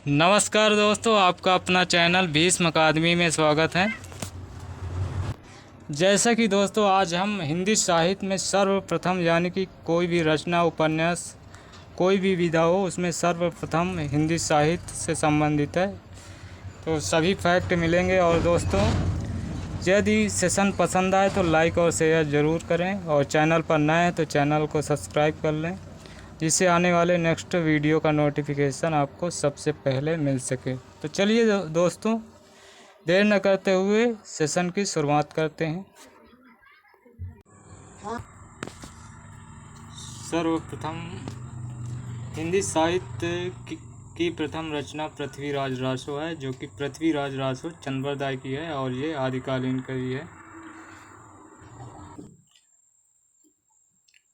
नमस्कार दोस्तों, आपका अपना चैनल भीष्म अकादमी में स्वागत है। जैसा कि दोस्तों आज हम हिंदी साहित्य में सर्वप्रथम यानी कि कोई भी रचना, उपन्यास, कोई भी विधा हो उसमें सर्वप्रथम हिंदी साहित्य से संबंधित है, तो सभी फैक्ट मिलेंगे। और दोस्तों यदि सेशन पसंद आए तो लाइक और शेयर ज़रूर करें, और चैनल पर नए हैं तो चैनल को सब्सक्राइब कर लें, जिससे आने वाले नेक्स्ट वीडियो का नोटिफिकेशन आपको सबसे पहले मिल सके। तो चलिए दोस्तों, देर न करते हुए सेशन की शुरुआत करते हैं। सर्वप्रथम हिंदी साहित्य की प्रथम रचना पृथ्वीराज रासो है, जो कि पृथ्वीराज रासो चंद्रवरदाय की है और ये आदिकालीन कवि है।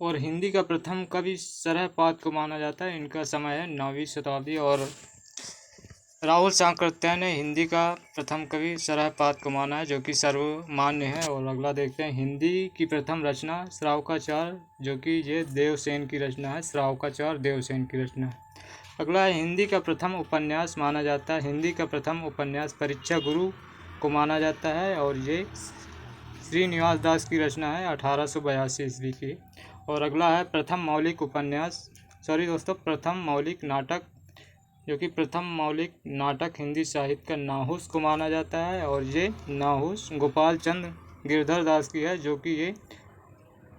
और हिंदी का प्रथम कवि सरहपाद को माना जाता है। इनका समय है 9वीं शताब्दी। और राहुल सांकृत्यायन ने हिंदी का प्रथम कवि सरहपाद को माना है, जो कि सर्वमान्य है। और अगला देखते हैं, हिंदी की प्रथम रचना श्रावकाचार, जो कि ये देवसेन की रचना है। श्रावकाचार देवसेन की रचना है। अगला है, हिंदी का प्रथम उपन्यास माना जाता है। हिंदी का प्रथम उपन्यास परीक्षा गुरु को माना जाता है, और ये श्रीनिवास दास की रचना है 1882 ईस्वी की। और अगला है, प्रथम मौलिक नाटक, जो कि प्रथम मौलिक नाटक हिंदी साहित्य का नाहुस को माना जाता है, और ये नाहुस गोपाल चंद्र गिरधर दास की है, जो कि ये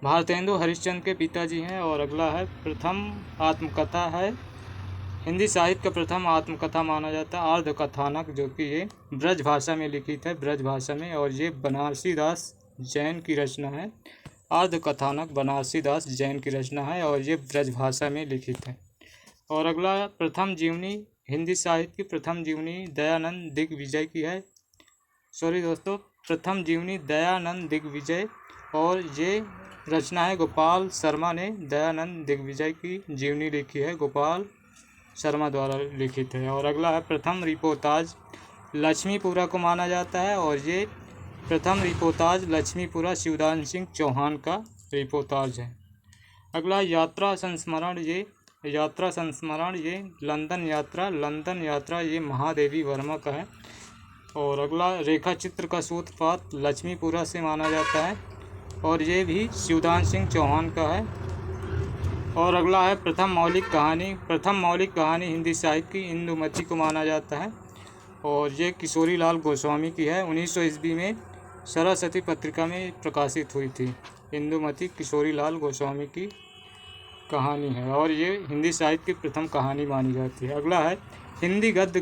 भारतेंदु हरिश्चंद्र के पिताजी हैं। और अगला है, प्रथम आत्मकथा है। हिंदी साहित्य का प्रथम आत्मकथा माना जाता है अर्धकथानक, जो कि ये ब्रज भाषा में लिखित है, ब्रज भाषा में, और ये बनारसी दास जैन की रचना है। अर्धकथानक बनारसी दास जैन की रचना है, और ये ब्रज भाषा में लिखित है। और अगला प्रथम जीवनी, हिंदी साहित्य की प्रथम जीवनी दयानंद दिग्विजय की है। प्रथम जीवनी दयानंद दिग्विजय, और ये रचना है गोपाल शर्मा ने दयानंद दिग्विजय की जीवनी लिखी है, गोपाल शर्मा द्वारा लिखित है। और अगला है, प्रथम रिपोर्ताज लक्ष्मीपुरा को माना जाता है, और ये प्रथम रिपोर्ताज लक्ष्मीपुरा शिवदान सिंह चौहान का रिपोर्ताज है। अगला यात्रा संस्मरण, ये लंदन यात्रा ये महादेवी वर्मा का है। और अगला, रेखा चित्र का सूत्रपात लक्ष्मीपुरा से माना जाता है, और ये भी शिवदान सिंह चौहान का है। और अगला है, प्रथम मौलिक कहानी हिंदी साहित्य की इंदुमती को माना जाता है, और ये किशोरी लाल गोस्वामी की है। 1900 ईस्वी में सरस्वती पत्रिका में प्रकाशित हुई थी। इंदुमती किशोरी लाल गोस्वामी की कहानी है, और ये हिंदी साहित्य की प्रथम कहानी मानी जाती है। अगला है, हिंदी गद्य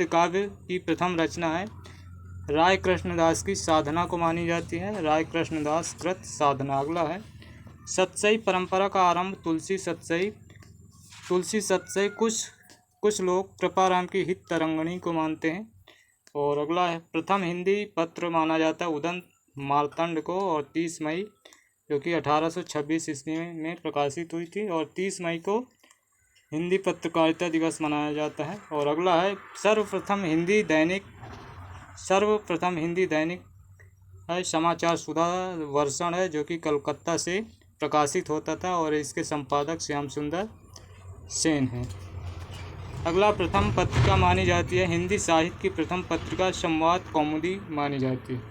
काव्य की प्रथम रचना है राय कृष्णदास की साधना को मानी जाती है, राय कृष्णदास कृत साधना। अगला है, सतसई परंपरा का आरंभ तुलसी सतसई कुछ लोग कृपाराम की हित तरंगिणी को मानते हैं। और अगला है, प्रथम हिंदी पत्र माना जाता है उदंत मार्तंड को, और 30 मई, जो कि 1826 ईस्वी में प्रकाशित हुई थी, और 30 मई को हिंदी पत्रकारिता दिवस मनाया जाता है। और अगला है, सर्वप्रथम हिंदी दैनिक है समाचार सुधा वर्षण है, जो कि कलकत्ता से प्रकाशित होता था, और इसके संपादक श्याम सुंदर सेन हैं। अगला, प्रथम पत्रिका मानी जाती है हिंदी साहित्य की प्रथम पत्रिका संवाद कौमुदी मानी जाती है।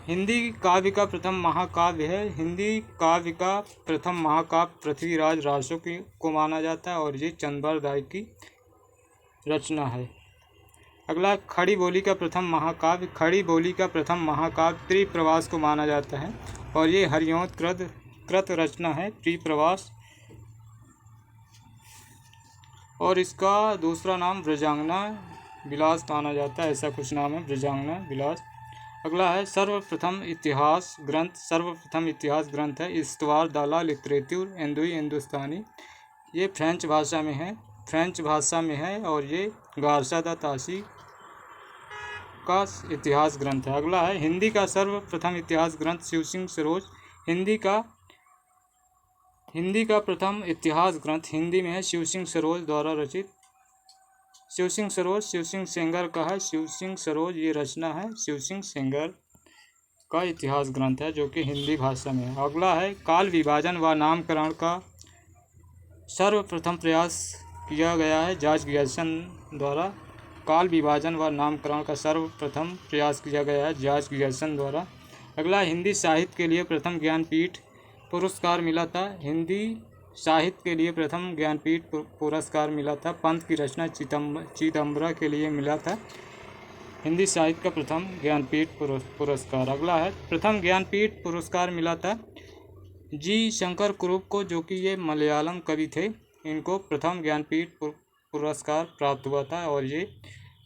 हिंदी काव्य का प्रथम महाकाव्य है। हिंदी काव्य का प्रथम महाकाव्य पृथ्वीराज रासो को माना जाता है, और ये चंद्रवरदाय की रचना है। अगला, खड़ी बोली का प्रथम महाकाव्य त्रिप्रवास को माना जाता है, और ये हरिओं कृत रचना है त्रिप्रवास। और इसका दूसरा नाम ब्रजांगना विलास माना जाता है, ऐसा कुछ नाम है, ब्रजांगना विलास। अगला है, सर्वप्रथम इतिहास ग्रंथ है इस्तवार दाला लिटरेचर एंदुई हिंदुस्तानी। ये फ्रेंच भाषा में है, और ये गारसा दा तासी का इतिहास ग्रंथ है। अगला है, हिंदी का सर्वप्रथम इतिहास ग्रंथ शिवसिंह सरोज। हिंदी का प्रथम इतिहास ग्रंथ हिंदी में है शिवसिंह सरोज द्वारा रचित। शिवसिंह सेंगर का है। शिवसिंह सरोज ये रचना है शिवसिंह सेंगर का इतिहास ग्रंथ है, जो कि हिंदी भाषा में है। अगला है, काल विभाजन व नामकरण का सर्वप्रथम प्रयास किया गया है जॉर्ज ग्रियर्सन द्वारा। काल विभाजन व नामकरण का सर्वप्रथम प्रयास किया गया है जॉर्ज ग्रियर्सन द्वारा। अगला, हिंदी साहित्य के लिए प्रथम ज्ञानपीठ पुरस्कार मिला था। हिंदी साहित्य के लिए प्रथम ज्ञानपीठ पुरस्कार मिला था। पंत की रचना चिदम्बरा के लिए मिला था हिंदी साहित्य का प्रथम ज्ञानपीठ पुरस्कार। अगला है, प्रथम ज्ञानपीठ पुरस्कार मिला था जी शंकर कुरुप को, जो कि ये मलयालम कवि थे। इनको प्रथम ज्ञानपीठ पुरस्कार प्राप्त हुआ था और ये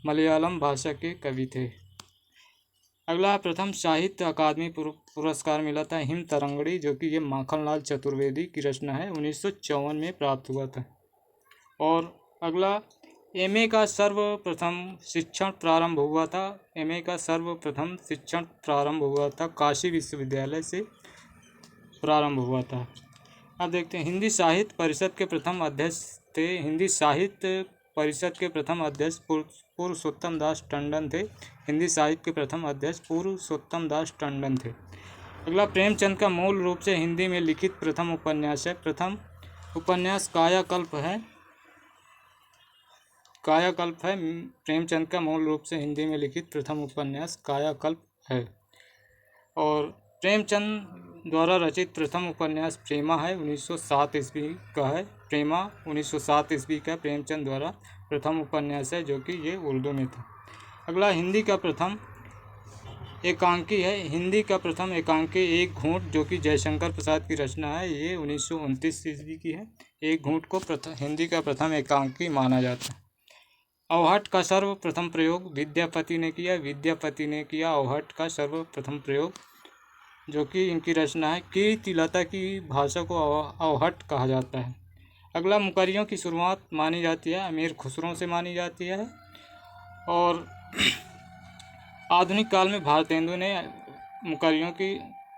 मलयालम भाषा के कवि थे। अगला, प्रथम साहित्य अकादमी पुरस्कार मिला था हिम तरंगड़ी, जो कि ये माखनलाल चतुर्वेदी की रचना है, 1954 में प्राप्त हुआ था। और अगला, एमए का सर्वप्रथम शिक्षण प्रारंभ हुआ था। एमए का सर्वप्रथम शिक्षण प्रारंभ हुआ था काशी विश्वविद्यालय से प्रारंभ हुआ था। अब देखते हैं, हिंदी साहित्य परिषद के प्रथम अध्यक्ष थे। हिंदी साहित्य परिषद के प्रथम अध्यक्ष पुरुषोत्तम दास टंडन थे। हिंदी साहित्य के प्रथम अध्यक्ष पुरुषोत्तम दास टंडन थे। अगला, प्रेमचंद का मूल रूप से हिंदी में लिखित प्रथम उपन्यास है। प्रथम उपन्यास कायाकल्प है। प्रेमचंद का मूल रूप से हिंदी में लिखित प्रथम उपन्यास कायाकल्प है। और प्रेमचंद द्वारा रचित प्रथम उपन्यास प्रेमा है, 1907 ईस्वी का है। प्रेमा 1907 ईस्वी का प्रेमचंद द्वारा प्रथम उपन्यास है, जो कि ये उर्दू में था। अगला, हिंदी का प्रथम एकांकी है। हिंदी का प्रथम एकांकी एक घूंट, जो कि जयशंकर प्रसाद की रचना है, ये 1929 ईस्वी की है। एक घूंट को हिंदी का प्रथम एकांकी माना जाता है। अवहट का सर्वप्रथम प्रयोग विद्यापति ने किया अवहट का सर्वप्रथम प्रयोग, जो कि इनकी रचना है। कीर्तिलता की भाषा को अवहट कहा जाता है। अगला, मुकर्रियों की शुरुआत मानी जाती है अमीर खुसरो से मानी जाती है। और आधुनिक काल में भारतेंदु ने मुकर्रियों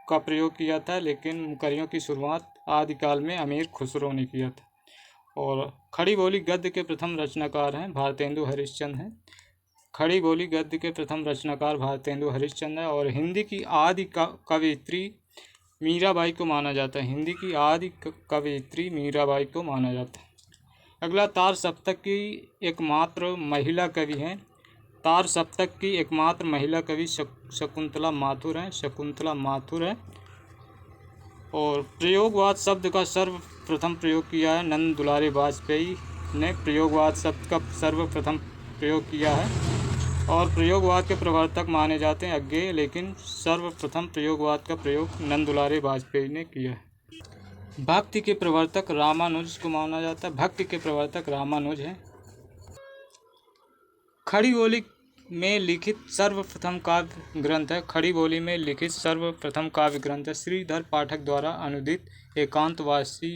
का प्रयोग किया था, लेकिन मुकर्रियों की शुरुआत आदिकाल में अमीर खुसरो ने किया था। और खड़ी बोली गद्य के प्रथम रचनाकार हैं भारतेंदु हरिश्चंद्र हैं। खड़ी बोली गद्य के प्रथम रचनाकार भारतेंदु हरिश्चंद्र है। और हिंदी की आदि कवयित्री मीराबाई को माना जाता है। हिंदी की आदि कवयित्री मीराबाई को माना जाता है। अगला, तार सप्तक की एकमात्र महिला कवि हैं। तार सप्तक की एकमात्र महिला कवि शकुंतला माथुर हैं। और प्रयोगवाद शब्द का सर्वप्रथम प्रयोग किया है नंद दुलारे वाजपेयी ने। प्रयोगवाद शब्द का सर्वप्रथम प्रयोग किया है। और प्रयोगवाद के प्रवर्तक माने जाते हैं अज्ञेय, लेकिन सर्वप्रथम प्रयोगवाद का प्रयोग नंद दुलारे वाजपेयी ने किया है। भक्ति के प्रवर्तक रामानुज को माना जाता है। भक्ति के प्रवर्तक रामानुज हैं। खड़ी बोली में लिखित सर्वप्रथम काव्य ग्रंथ है। खड़ी बोली में लिखित सर्वप्रथम काव्य ग्रंथ है श्रीधर पाठक द्वारा अनुदित एकांतवासी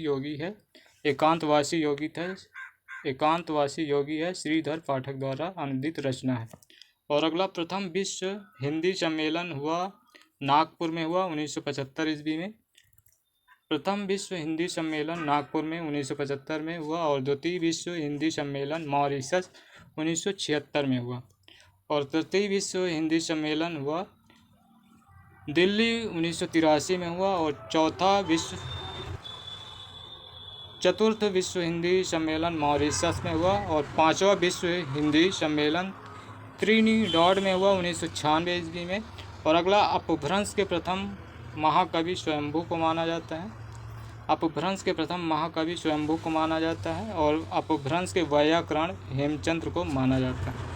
योगी है श्रीधर पाठक द्वारा अनुदित रचना है। और अगला, प्रथम विश्व हिंदी सम्मेलन हुआ नागपुर में हुआ 1975 ईस्वी में। प्रथम विश्व हिंदी सम्मेलन नागपुर में 1975 में हुआ। और द्वितीय विश्व हिंदी सम्मेलन मॉरिशस 1976 में हुआ। और तृतीय विश्व हिंदी सम्मेलन हुआ दिल्ली 1983 में हुआ। और चतुर्थ विश्व हिंदी सम्मेलन मॉरिशस में हुआ। और पांचवा विश्व हिंदी सम्मेलन त्रिनिडाद में हुआ 1996 ईस्वी में। और अगला, अपभ्रंश के प्रथम महाकवि स्वयंभू को माना जाता है। अपभ्रंश के प्रथम महाकवि स्वयंभू को माना जाता है। और अपभ्रंश के वैयाकरण हेमचंद्र को माना जाता है।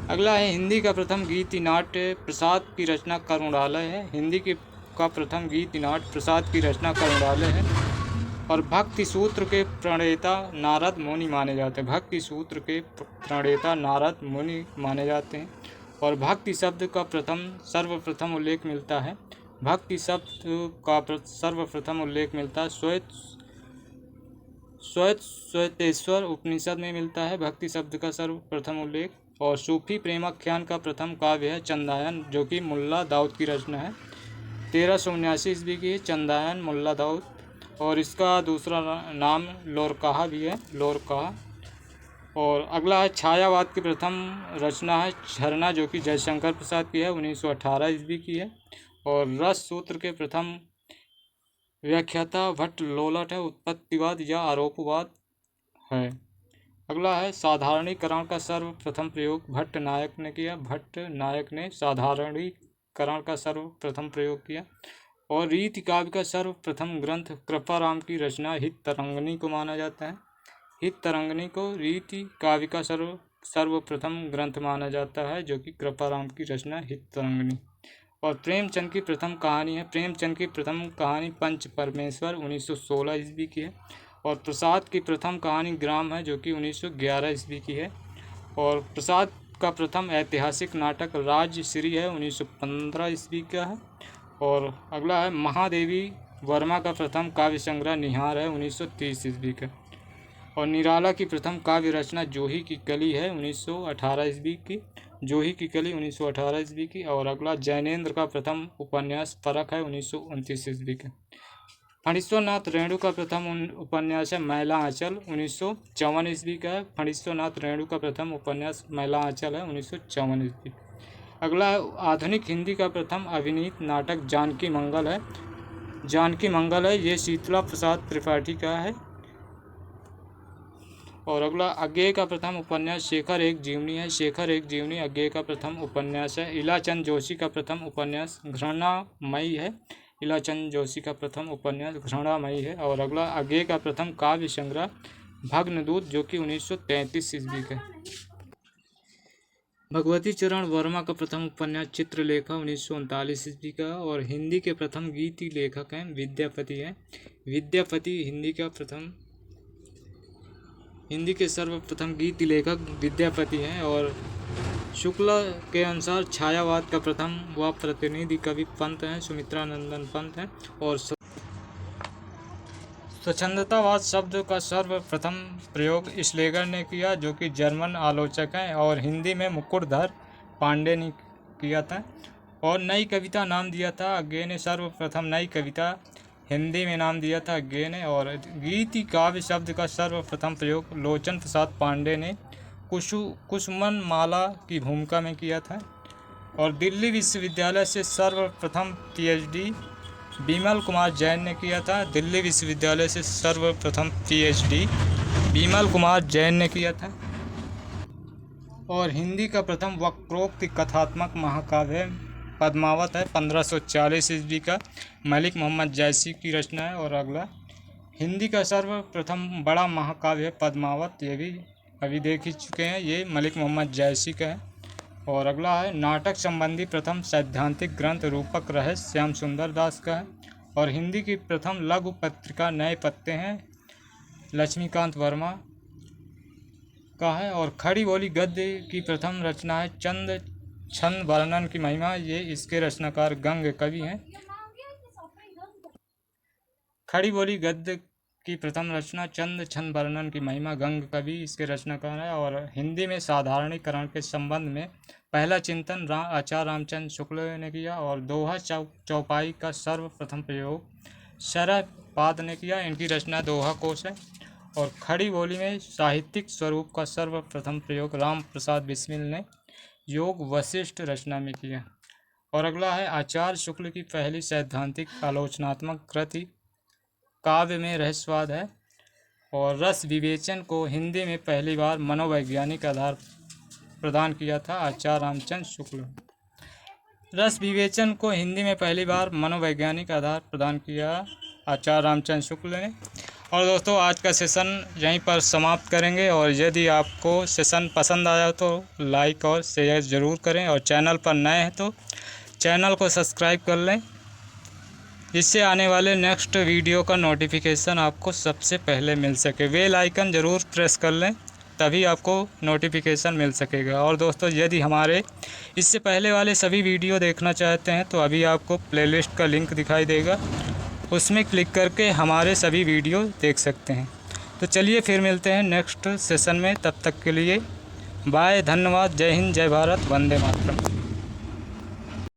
अगला है, हिंदी का प्रथम गीति नाट्य प्रसाद की रचना करुणालय है। हिंदी का प्रथम गीति नाट्य प्रसाद की रचना करुणालय है। और भक्ति सूत्र के प्रणेता नारद मुनि माने जाते हैं। भक्ति सूत्र के प्रणेता नारद मुनि माने जाते हैं। और भक्ति शब्द का सर्वप्रथम उल्लेख मिलता है। भक्ति शब्द का सर्वप्रथम उल्लेख मिलता है श्वेतेश्वर उपनिषद में मिलता है भक्ति शब्द का सर्वप्रथम उल्लेख। और सूफी प्रेमाख्यान का प्रथम काव्य है चंदायन, जो कि मुल्ला दाऊद की रचना है। 1379 ईस्वी की है चंदायन मुल्ला दाऊद। और इसका दूसरा नाम लोरकाहा भी है, लोरकाहा। और अगला है, छायावाद की प्रथम रचना है झरना, जो कि जयशंकर प्रसाद की है, 1918 ईस्वी की है। और रस सूत्र के प्रथम व्याख्याता भट्ट लोलट है। उत्पत्तिवाद या आरोपवाद है। अगला है साधारणीकरण का सर्वप्रथम प्रयोग भट्ट नायक ने किया। भट्ट नायक ने साधारणीकरण का सर्वप्रथम प्रयोग किया। और रीति काव्य का सर्वप्रथम ग्रंथ कृपाराम की रचना हित तरंगिणी को माना जाता है। हित तरंगिणी को रीति काव्य का सर्वप्रथम ग्रंथ माना जाता है, जो कि कृपाराम की रचना हित तरंगिणी। और प्रेमचंद की प्रथम कहानी है। प्रेमचंद की प्रथम कहानी पंच परमेश्वर 1916 ईस्वी की है। और प्रसाद की प्रथम कहानी ग्राम है, जो कि 1911 ईस्वी की है। और प्रसाद का प्रथम ऐतिहासिक नाटक राजश्री है, 1915 ईस्वी का है। और अगला है महादेवी वर्मा का प्रथम काव्य संग्रह निहार है, 1930 ईस्वी का। और निराला की प्रथम काव्य रचना जोही की कली है, 1918 ईस्वी की। जोही की कली 1918 ईस्वी की। और अगला जैनेन्द्र का प्रथम उपन्यास फरक है, 1929 ईस्वी का। फणीश्वरनाथ रेणु का प्रथम उपन्यास है मैला आंचल, 1954 ईस्वी का है। फणीश्वरनाथ रेणु का प्रथम उपन्यास मैला आंचल है, 1954 ईस्वी। अगला आधुनिक हिंदी का प्रथम अभिनीत नाटक जानकी मंगल है। जानकी मंगल है, ये शीतला प्रसाद त्रिपाठी का है। और अगला अज्ञेय का प्रथम उपन्यास शेखर एक जीवनी है। शेखर एक जीवनी अज्ञेय का प्रथम उपन्यास है। इलाचंद जोशी का प्रथम उपन्यास घृणामयी है। इलाचंद जोशी का प्रथम उपन्यास घृणामयी है। और अगला अज्ञेय का प्रथम काव्य संग्रह भग्नदूत, जो कि 1933 ईस्वी का। भगवती चरण वर्मा का प्रथम उपन्यास चित्रलेखा, 1939 ईस्वी का। और हिंदी के प्रथम गीति लेखक हैं विद्यापति हैं। विद्यापति हिंदी के सर्वप्रथम गीति लेखक विद्यापति हैं। और शुक्ला के अनुसार छायावाद का प्रथम व प्रतिनिधि कवि पंत हैं, सुमित्रा नंदन पंत हैं। और स्वच्छंदतावाद शब्द का सर्वप्रथम प्रयोग श्लेगर ने किया, जो कि जर्मन आलोचक हैं। और हिंदी में मुकुटधर पांडे ने किया था। और नई कविता नाम दिया था अज्ञेय ने। सर्वप्रथम नई कविता हिंदी में नाम दिया था अज्ञेय ने। और गीति काव्य शब्द का सर्वप्रथम प्रयोग लोचन प्रसाद पांडे ने कुसुमन माला की भूमिका में किया था। और दिल्ली विश्वविद्यालय से सर्वप्रथम PhD बिमल कुमार जैन ने किया था। दिल्ली विश्वविद्यालय से सर्वप्रथम PhD बिमल कुमार जैन ने किया था। और हिंदी का प्रथम वक्रोक्ति कथात्मक महाकाव्य पद्मावत है, 1540 ईस्वी का। मलिक मोहम्मद जैसी की रचना है। और अगला हिंदी का सर्वप्रथम बड़ा महाकाव्य पद्मावत, ये भी अभी देख ही चुके हैं, ये मलिक मोहम्मद जैसी का है। और अगला है नाटक संबंधी प्रथम सैद्धांतिक ग्रंथ रूपक रहस्य श्याम सुंदर दास का है। और हिंदी की प्रथम लघु पत्रिका नए पत्ते हैं, लक्ष्मीकांत वर्मा का है। और खड़ी बोली गद्य की प्रथम रचना है छंद वर्णन की महिमा, ये इसके रचनाकार गंग कवि हैं। खड़ी बोली गद्य की प्रथम रचना छंद वर्णन की महिमा गंग कवि इसके रचनाकार है। और हिंदी में साधारणीकरण के संबंध में पहला चिंतन आचार्य रामचंद्र शुक्ल ने किया। और दोहा चौपाई का सर्वप्रथम प्रयोग शरयपाद ने किया, इनकी रचना दोहा कोश है। और खड़ी बोली में साहित्यिक स्वरूप का सर्वप्रथम प्रयोग राम प्रसाद बिस्मिल ने योग वशिष्ठ रचना में किया। और अगला है आचार्य शुक्ल की पहली सैद्धांतिक आलोचनात्मक कृति काव्य में रहस्यवाद है। और रस विवेचन को हिंदी में पहली बार मनोवैज्ञानिक आधार प्रदान किया था आचार्य रामचंद्र शुक्ल। रस विवेचन को हिंदी में पहली बार मनोवैज्ञानिक आधार प्रदान किया आचार्य रामचंद्र शुक्ल ने। और दोस्तों आज का सेशन यहीं पर समाप्त करेंगे। और यदि आपको सेशन पसंद आया तो लाइक और शेयर ज़रूर करें। और चैनल पर नए हैं तो चैनल को सब्सक्राइब कर लें, जिससे आने वाले नेक्स्ट वीडियो का नोटिफिकेशन आपको सबसे पहले मिल सके। बेल आइकन ज़रूर प्रेस कर लें, तभी आपको नोटिफिकेशन मिल सकेगा। और दोस्तों यदि हमारे इससे पहले वाले सभी वीडियो देखना चाहते हैं तो अभी आपको प्लेलिस्ट का लिंक दिखाई देगा, उसमें क्लिक करके हमारे सभी वीडियो देख सकते हैं। तो चलिए फिर मिलते हैं नेक्स्ट सेशन में, तब तक के लिए बाय, धन्यवाद, जय हिंद, जय भारत, वंदे मातरम।